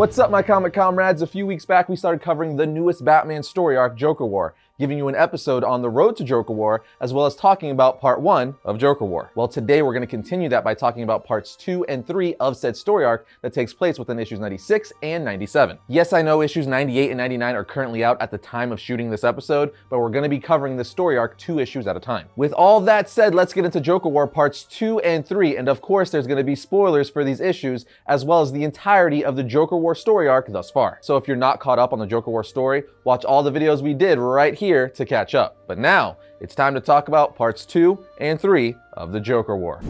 What's up, my comic comrades? A few weeks back, we started covering the newest Batman story arc, Joker War, giving you an episode on the road to Joker War, as well as talking about part 1 of Joker War. Well, today we're going to continue that by talking about parts 2 and 3 of said story arc that takes place within issues 96 and 97. Yes, I know issues 98 and 99 are currently out at the time of shooting this episode, but we're going to be covering this story arc 2 issues at a time. With all that said, let's get into Joker War parts 2 and 3, and of course there's going to be spoilers for these issues, as well as the entirety of the Joker War story arc thus far. So if you're not caught up on the Joker War story, watch all the videos we did right here to catch up. But now, it's time to talk about parts 2 and 3 of the Joker War.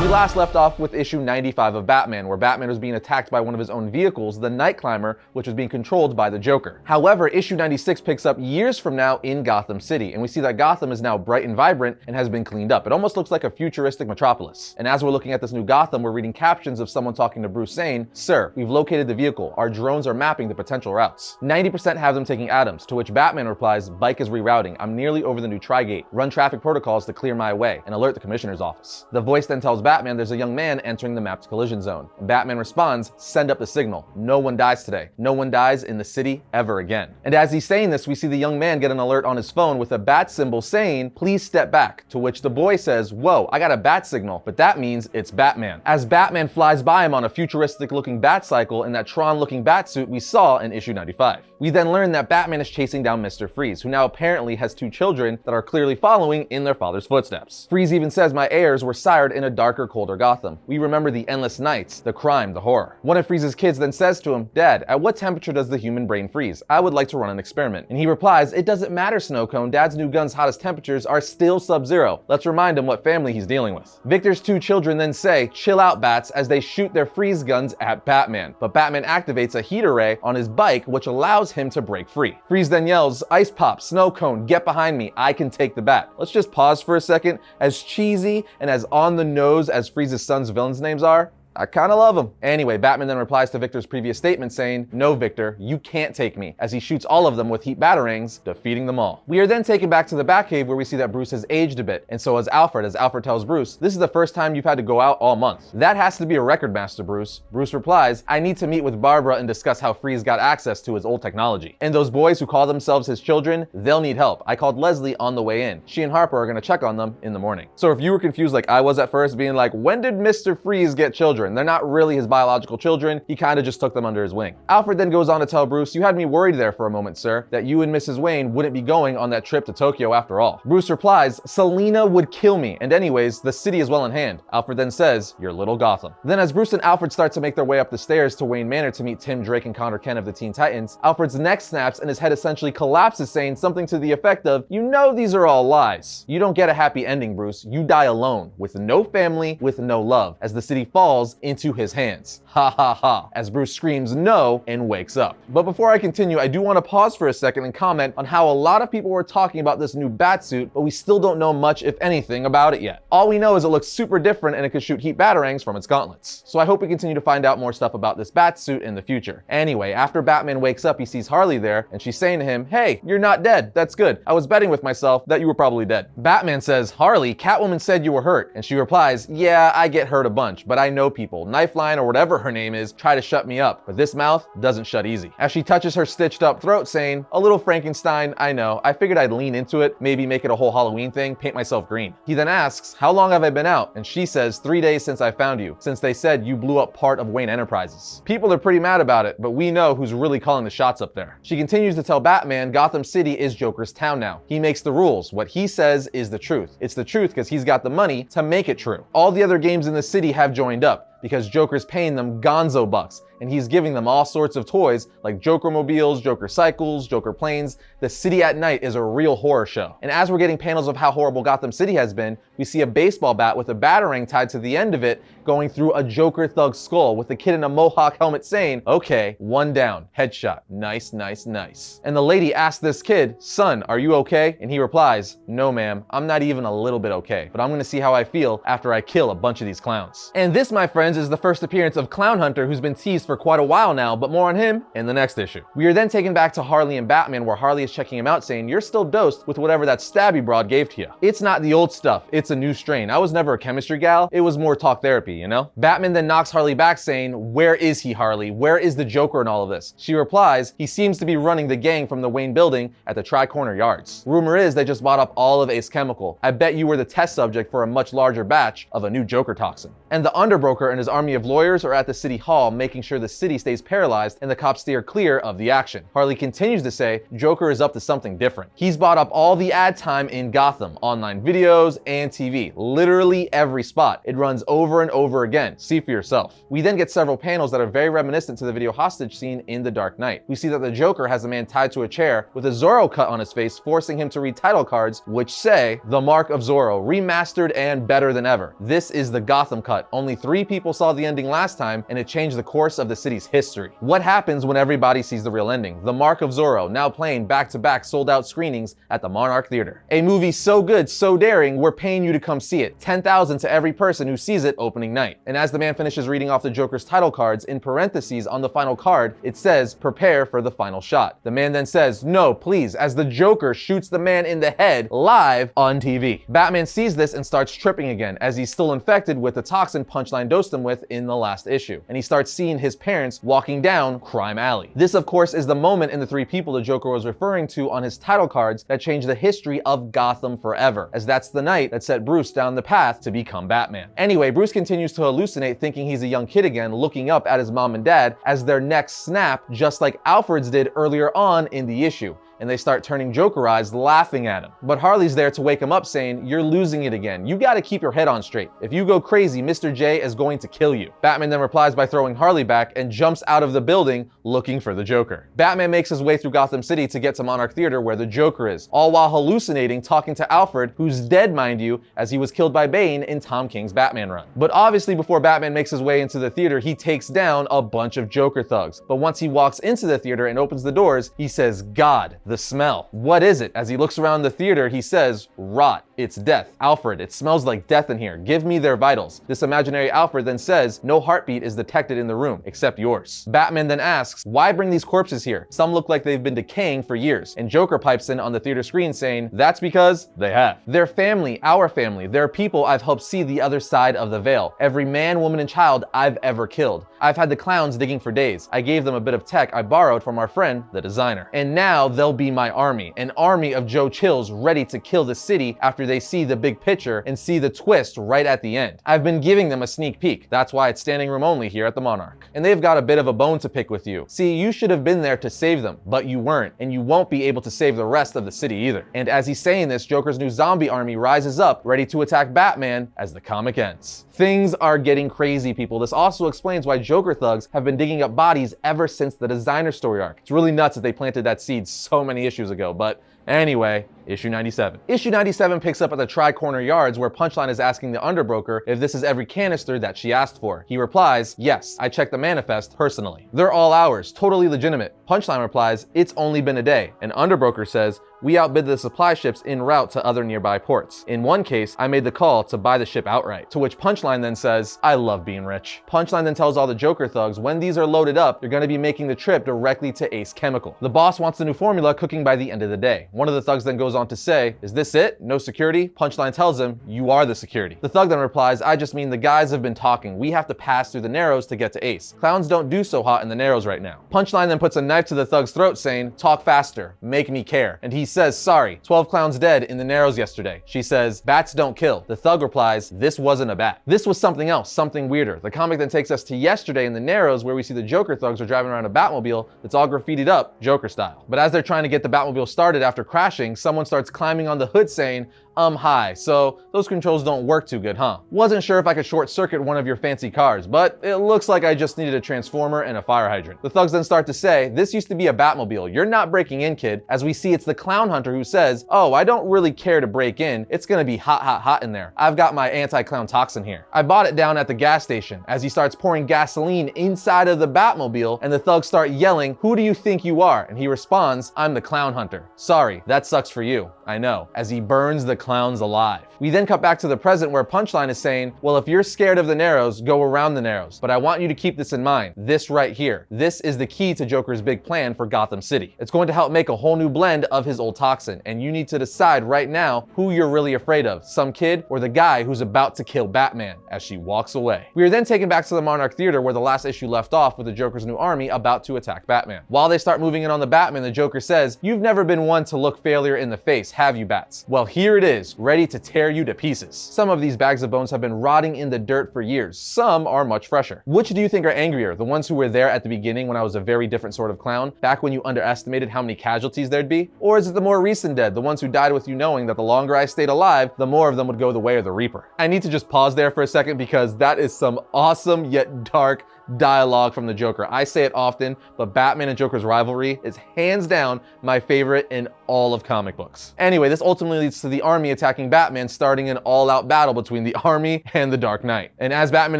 We last left off with issue 95 of Batman, where Batman was being attacked by one of his own vehicles, the Night Climber, which was being controlled by the Joker. However, issue 96 picks up years from now in Gotham City, and we see that Gotham is now bright and vibrant and has been cleaned up. It almost looks like a futuristic metropolis. And as we're looking at this new Gotham, we're reading captions of someone talking to Bruce saying, "Sir, we've located the vehicle. Our drones are mapping the potential routes. 90% have them taking Adams," to which Batman replies, "Bike is rerouting. I'm nearly over the new Tri-Gate. Run traffic protocols to clear my way and alert the commissioner's office." The voice then tells Batman there's a young man entering the mapped collision zone. And Batman responds, "Send up the signal. No one dies today. No one dies in the city ever again." And as he's saying this, we see the young man get an alert on his phone with a bat symbol saying, "Please step back," to which the boy says, "Whoa, I got a bat signal, but that means it's Batman." As Batman flies by him on a futuristic looking bat cycle in that Tron looking bat suit we saw in issue 95. We then learn that Batman is chasing down Mr. Freeze, who now apparently has 2 children that are clearly following in their father's footsteps. Freeze even says, "My heirs were sired in a darker, colder Gotham. We remember the endless nights, the crime, the horror." One of Freeze's kids then says to him, "Dad, at what temperature does the human brain freeze? I would like to run an experiment." And he replies, "It doesn't matter, Snowcone. Dad's new gun's hottest temperatures are still sub-zero. Let's remind him what family he's dealing with." Victor's 2 children then say, "Chill out, Bats," as they shoot their freeze guns at Batman. But Batman activates a heat array on his bike, which allows him to break free. Freeze then yells, "Ice Pop, Snowcone, get behind me. I can take the bat." Let's just pause for a second. As cheesy and as on the nose as Freeze's son's villains' names are, I kinda love him. Anyway, Batman then replies to Victor's previous statement saying, "No, Victor, you can't take me," as he shoots all of them with heat batarangs, defeating them all. We are then taken back to the Batcave, where we see that Bruce has aged a bit, and so has Alfred, as Alfred tells Bruce, "This is the first time you've had to go out all month." "That has to be a record, Master Bruce." Bruce replies, "I need to meet with Barbara and discuss how Freeze got access to his old technology. And those boys who call themselves his children, they'll need help. I called Leslie on the way in. She and Harper are gonna check on them in the morning." So if you were confused like I was at first, being like, when did Mr. Freeze get children? They're not really his biological children, he kinda just took them under his wing. Alfred then goes on to tell Bruce, "You had me worried there for a moment, sir, that you and Mrs. Wayne wouldn't be going on that trip to Tokyo after all." Bruce replies, "Selina would kill me, and anyways, the city is well in hand." Alfred then says, "Your little Gotham." Then as Bruce and Alfred start to make their way up the stairs to Wayne Manor to meet Tim Drake and Connor Kent of the Teen Titans, Alfred's neck snaps and his head essentially collapses, saying something to the effect of, "You know these are all lies. You don't get a happy ending, Bruce. You die alone, with no family, with no love, as the city falls into his hands." Ha ha ha, as Bruce screams no and wakes up. But before I continue, I do want to pause for a second and comment on how a lot of people were talking about this new Batsuit, but we still don't know much, if anything, about it yet. All we know is it looks super different and it can shoot heat batarangs from its gauntlets. So I hope we continue to find out more stuff about this Batsuit in the future. Anyway, after Batman wakes up, he sees Harley there, and she's saying to him, "Hey, you're not dead. That's good. I was betting with myself that you were probably dead." Batman says, "Harley, Catwoman said you were hurt." And she replies, "Yeah, I get hurt a bunch, but I know people. Knifeline or whatever her name is, try to shut me up, but this mouth doesn't shut easy." As she touches her stitched up throat, saying, "A little Frankenstein, I know. I figured I'd lean into it, maybe make it a whole Halloween thing, paint myself green." He then asks, "How long have I been out?" And she says, 3 days since I found you, since they said you blew up part of Wayne Enterprises. People are pretty mad about it, but we know who's really calling the shots up there. She continues to tell Batman Gotham City is Joker's town now. He makes the rules. What he says is the truth. It's the truth because he's got the money to make it true. All the other games in the city have joined up, because Joker's paying them gonzo bucks, and he's giving them all sorts of toys like Joker mobiles, Joker cycles, Joker planes. The city at night is a real horror show. And as we're getting panels of how horrible Gotham City has been, we see a baseball bat with a batarang tied to the end of it going through a Joker thug skull with the kid in a mohawk helmet saying, "Okay, one down, headshot, nice, nice, nice." And the lady asks this kid, "Son, are you okay?" And he replies, "No ma'am, I'm not even a little bit okay, but I'm gonna see how I feel after I kill a bunch of these clowns." And this, my friends, is the first appearance of Clownhunter, who's been teased least for quite a while now, but more on him in the next issue. We are then taken back to Harley and Batman, where Harley is checking him out saying, "You're still dosed with whatever that stabby broad gave to you. It's not the old stuff, it's a new strain. I was never a chemistry gal, it was more talk therapy, you know?" Batman then knocks Harley back saying, "Where is he, Harley? Where is the Joker in all of this?" She replies, "He seems to be running the gang from the Wayne building at the Tri-Corner Yards. Rumor is they just bought up all of Ace Chemical. I bet you were the test subject for a much larger batch of a new Joker toxin." And the Underbroker and his army of lawyers are at the city hall making sure the city stays paralyzed and the cops steer clear of the action. Harley continues to say Joker is up to something different. He's bought up all the ad time in Gotham, online videos and TV, literally every spot. It runs over and over again. See for yourself. We then get several panels that are very reminiscent to the video hostage scene in The Dark Knight. We see that the Joker has a man tied to a chair with a Zorro cut on his face, forcing him to read title cards which say "The Mark of Zorro, remastered and better than ever. This is the Gotham cut. Only 3 people saw the ending last time and it changed the course of the city's history." What happens when everybody sees the real ending? The Mark of Zorro, now playing back-to-back sold-out screenings at the Monarch Theater. A movie so good, so daring, we're paying you to come see it. 10,000 to every person who sees it opening night. And as the man finishes reading off the Joker's title cards, in parentheses on the final card, it says, "Prepare for the final shot." The man then says, "No, please," as the Joker shoots the man in the head live on TV. Batman sees this and starts tripping again, as he's still infected with the toxin Punchline dosed him with in the last issue. And he starts seeing his parents walking down Crime Alley. This, of course, is the moment in the 3 people the Joker was referring to on his title cards that changed the history of Gotham forever, as that's the night that set Bruce down the path to become Batman. Anyway, Bruce continues to hallucinate, thinking he's a young kid again, looking up at his mom and dad as their necks snap, just like Alfred's did earlier on in the issue. And they start turning Joker eyes, laughing at him. But Harley's there to wake him up, saying, "You're losing it again. You gotta keep your head on straight. If you go crazy, Mr. J is going to kill you." Batman then replies by throwing Harley back and jumps out of the building looking for the Joker. Batman makes his way through Gotham City to get to Monarch Theater, where the Joker is, all while hallucinating, talking to Alfred, who's dead, mind you, as he was killed by Bane in Tom King's Batman run. But obviously before Batman makes his way into the theater, he takes down a bunch of Joker thugs. But once he walks into the theater and opens the doors, he says, "God, the smell. What is it?" As he looks around the theater, he says, "Rot. It's death. Alfred, it smells like death in here. Give me their vitals." This imaginary Alfred then says, "No heartbeat is detected in the room, except yours." Batman then asks, "Why bring these corpses here? Some look like they've been decaying for years." And Joker pipes in on the theater screen saying, "That's because they have. They're family, our family. They're people I've helped see the other side of the veil. Every man, woman, and child I've ever killed. I've had the clowns digging for days. I gave them a bit of tech I borrowed from our friend, the designer. And now they'll be my army. An army of Joe Chills ready to kill the city after they see the big picture and see the twist right at the end. I've been giving them a sneak peek. That's why it's standing room only here at the Monarch. And they've got a bit of a bone to pick with you. See, you should have been there to save them, but you weren't, and you won't be able to save the rest of the city either." And as he's saying this, Joker's new zombie army rises up, ready to attack Batman as the comic ends. Things are getting crazy, people. This also explains why Joker thugs have been digging up bodies ever since the designer story arc. It's really nuts that they planted that seed so many issues ago, but anyway, issue 97. Issue 97 picks up at the Tri-Corner Yards, where Punchline is asking the Underbroker if this is every canister that she asked for. He replies, "Yes, I checked the manifest personally. They're all ours, totally legitimate." Punchline replies, "It's only been a day." And Underbroker says, "We outbid the supply ships en route to other nearby ports. In one case, I made the call to buy the ship outright." To which Punchline then says, "I love being rich." Punchline then tells all the Joker thugs when these are loaded up, they're gonna be making the trip directly to Ace Chemical. The boss wants the new formula cooking by the end of the day. One of the thugs then goes on to say, "Is this it? No security?" Punchline tells him, "You are the security." The thug then replies, "I just mean the guys have been talking. We have to pass through the Narrows to get to Ace. Clowns don't do so hot in the Narrows right now." Punchline then puts a knife to the thug's throat saying, "Talk faster, make me care." And he says, "Sorry, 12 clowns dead in the Narrows yesterday." She says, "Bats don't kill." The thug replies, "This wasn't a bat." This was something else, something weirder. The comic then takes us to yesterday in the Narrows, where we see the Joker thugs are driving around a Batmobile that's all graffitied up Joker style. But as they're trying to get the Batmobile started after crashing, someone starts climbing on the hood saying, "Hi, so those controls don't work too good, huh? Wasn't sure if I could short circuit one of your fancy cars, but it looks like I just needed a transformer and a fire hydrant." The thugs then start to say, "This used to be a Batmobile. You're not breaking in, kid." As we see, it's the Clownhunter who says, "Oh, I don't really care to break in. It's gonna be hot, hot, hot in there. I've got my anti-clown toxin here. I bought it down at the gas station." As he starts pouring gasoline inside of the Batmobile, and the thugs start yelling, "Who do you think you are?" And he responds, "I'm the Clownhunter. Sorry, that sucks for you. I know." As he burns the clown's alive. We then cut back to the present where Punchline is saying, well, if you're scared of the Narrows, go around the Narrows. But I want you to keep this in mind. This right here. This is the key to Joker's big plan for Gotham City. It's going to help make a whole new blend of his old toxin. And you need to decide right now who you're really afraid of, some kid or the guy who's about to kill Batman, as she walks away. We are then taken back to the Monarch Theater where the last issue left off with the Joker's new army about to attack Batman. While they start moving in on the Batman, the Joker says, you've never been one to look failure in the face, have you, Bats? Well, here it is, ready to tear you to pieces. Some of these bags of bones have been rotting in the dirt for years. Some are much fresher. Which do you think are angrier? The ones who were there at the beginning when I was a very different sort of clown, back when you underestimated how many casualties there'd be? Or is it the more recent dead, the ones who died with you knowing that the longer I stayed alive, the more of them would go the way of the Reaper? I need to just pause there for a second because that is some awesome yet dark dialogue from the Joker. I say it often, but Batman and Joker's rivalry is hands down my favorite in all of comic books. Anyway, this ultimately leads to the army attacking Batman, starting an all-out battle between the army and the Dark Knight. And as Batman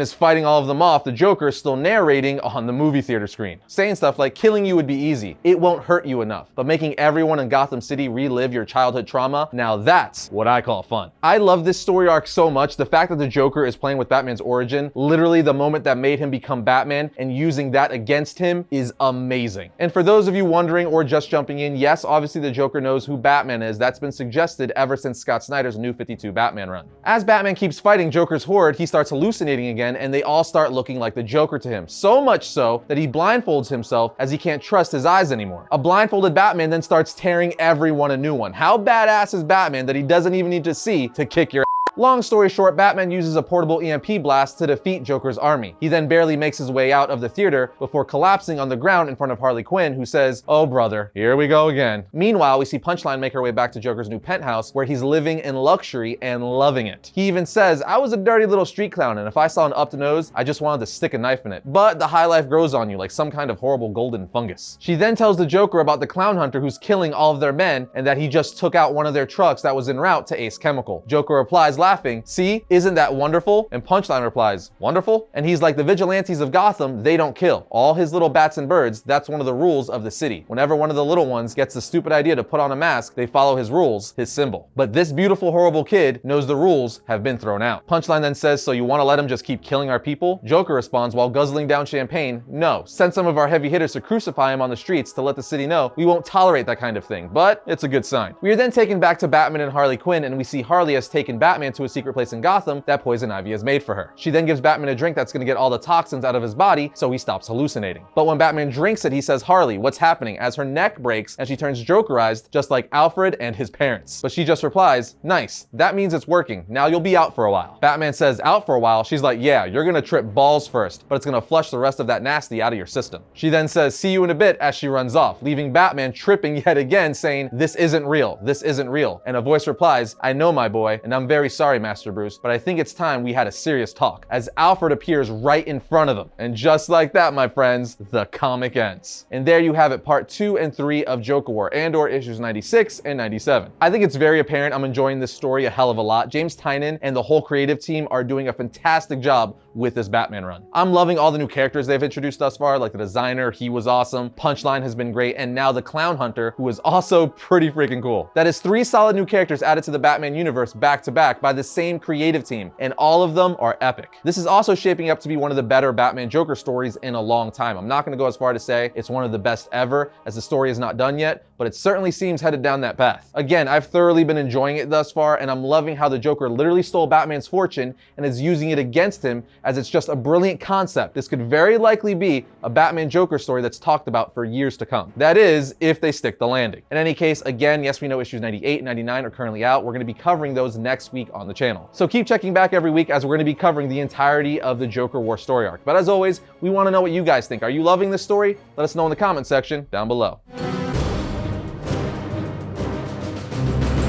is fighting all of them off, the Joker is still narrating on the movie theater screen, saying stuff like, killing you would be easy, it won't hurt you enough, but making everyone in Gotham City relive your childhood trauma, now that's what I call fun. I love this story arc so much. The fact that the Joker is playing with Batman's origin, literally the moment that made him become Batman, and using that against him is amazing. And for those of you wondering or just jumping in, yes, obviously the Joker knows who Batman is. That's been suggested ever since Scott Snyder's New 52 Batman run. As Batman keeps fighting Joker's horde, he starts hallucinating again, and they all start looking like the Joker to him. So much so that he blindfolds himself as he can't trust his eyes anymore. A blindfolded Batman then starts tearing everyone a new one. How badass is Batman that he doesn't even need to see to kick your ass? Long story short, Batman uses a portable EMP blast to defeat Joker's army. He then barely makes his way out of the theater before collapsing on the ground in front of Harley Quinn, who says, oh brother, here we go again. Meanwhile, we see Punchline make her way back to Joker's new penthouse where he's living in luxury and loving it. He even says, I was a dirty little street clown, and if I saw an up nose, I just wanted to stick a knife in it. But the high life grows on you like some kind of horrible golden fungus. She then tells the Joker about the Clownhunter who's killing all of their men and that he just took out one of their trucks that was en route to Ace Chemical. Joker replies, laughing, see, isn't that wonderful? And Punchline replies, wonderful? And he's like, the vigilantes of Gotham, they don't kill. All his little bats and birds, that's one of the rules of the city. Whenever one of the little ones gets the stupid idea to put on a mask, they follow his rules, his symbol. But this beautiful, horrible kid knows the rules have been thrown out. Punchline then says, so you want to let him just keep killing our people? Joker responds while guzzling down champagne, no. Send some of our heavy hitters to crucify him on the streets to let the city know we won't tolerate that kind of thing, but it's a good sign. We are then taken back to Batman and Harley Quinn, and we see Harley has taken Batman to a secret place in Gotham that Poison Ivy has made for her. She then gives Batman a drink that's going to get all the toxins out of his body so he stops hallucinating. But when Batman drinks it, he says, Harley, what's happening? As her neck breaks and she turns Jokerized, just like Alfred and his parents. But she just replies, nice, that means it's working. Now you'll be out for a while. Batman says, out for a while? She's like, yeah, you're gonna trip balls first, but it's gonna flush the rest of that nasty out of your system. She then says, see you in a bit, as she runs off, leaving Batman tripping yet again, saying, this isn't real, this isn't real. And a voice replies, I know, my boy, and I'm very sorry, Master Bruce, but I think it's time we had a serious talk, as Alfred appears right in front of them. And just like that, my friends, the comic ends. And there you have it, part 2 and 3 of Joker War, and/or issues 96 and 97. I think it's very apparent I'm enjoying this story a hell of a lot. James Tynion and the whole creative team are doing a fantastic job with this Batman run. I'm loving all the new characters they've introduced thus far, like the designer, he was awesome, Punchline has been great, and now the Clownhunter, who is also pretty freaking cool. That is 3 solid new characters added to the Batman universe back to back by the same creative team, and all of them are epic. This is also shaping up to be one of the better Batman Joker stories in a long time. I'm not gonna go as far to say it's one of the best ever, as the story is not done yet, but it certainly seems headed down that path. Again, I've thoroughly been enjoying it thus far, and I'm loving how the Joker literally stole Batman's fortune and is using it against him, as it's just a brilliant concept. This could very likely be a Batman Joker story that's talked about for years to come. That is, if they stick the landing. In any case, again, yes, we know issues 98 and 99 are currently out. We're gonna be covering those next week on the channel. So keep checking back every week, as we're gonna be covering the entirety of the Joker War story arc. But as always, we wanna know what you guys think. Are you loving this story? Let us know in the comment section down below.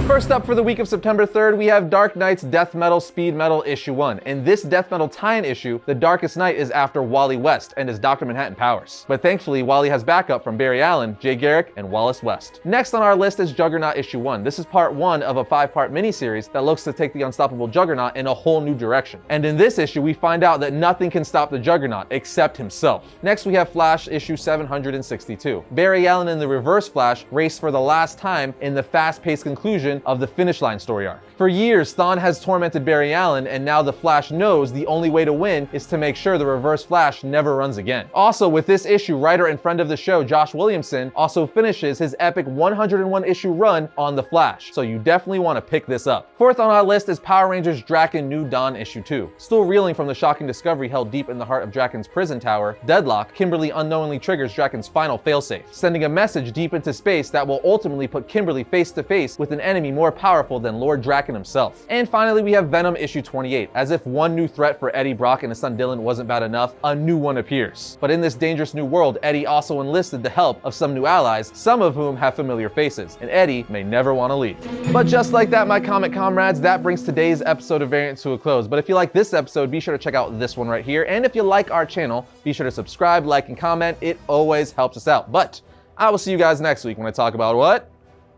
First up for the week of September 3rd, we have Dark Knight's Death Metal Speed Metal issue 1. In this Death Metal tie-in issue, the Darkest Knight is after Wally West and his Dr. Manhattan powers. But thankfully, Wally has backup from Barry Allen, Jay Garrick, and Wallace West. Next on our list is Juggernaut issue 1. This is part 1 of a 5-part miniseries that looks to take the unstoppable Juggernaut in a whole new direction. And in this issue, we find out that nothing can stop the Juggernaut except himself. Next, we have Flash issue 762. Barry Allen and the Reverse Flash race for the last time in the fast-paced conclusion conclusion of the Finish Line story arc. For years, Thawne has tormented Barry Allen, and now the Flash knows the only way to win is to make sure the Reverse Flash never runs again. Also, with this issue, writer and friend of the show Josh Williamson also finishes his epic 101 issue run on the Flash, so you definitely want to pick this up. Fourth on our list is Power Rangers Drakkon New Dawn issue 2. Still reeling from the shocking discovery held deep in the heart of Drakkon's prison tower, Deadlock, Kimberly unknowingly triggers Drakkon's final failsafe, sending a message deep into space that will ultimately put Kimberly face to face with an enemy more powerful than Lord Drakkon himself. And finally, we have Venom issue 28. As if one new threat for Eddie Brock and his son Dylan wasn't bad enough, a new one appears. But in this dangerous new world, Eddie also enlisted the help of some new allies, some of whom have familiar faces, and Eddie may never want to leave. But just like that, my comic comrades, that brings today's episode of Variant to a close. But if you like this episode, be sure to check out this one right here. And if you like our channel, be sure to subscribe, like, and comment. It always helps us out. But I will see you guys next week when I talk about what?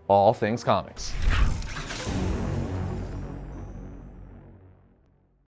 All things comics.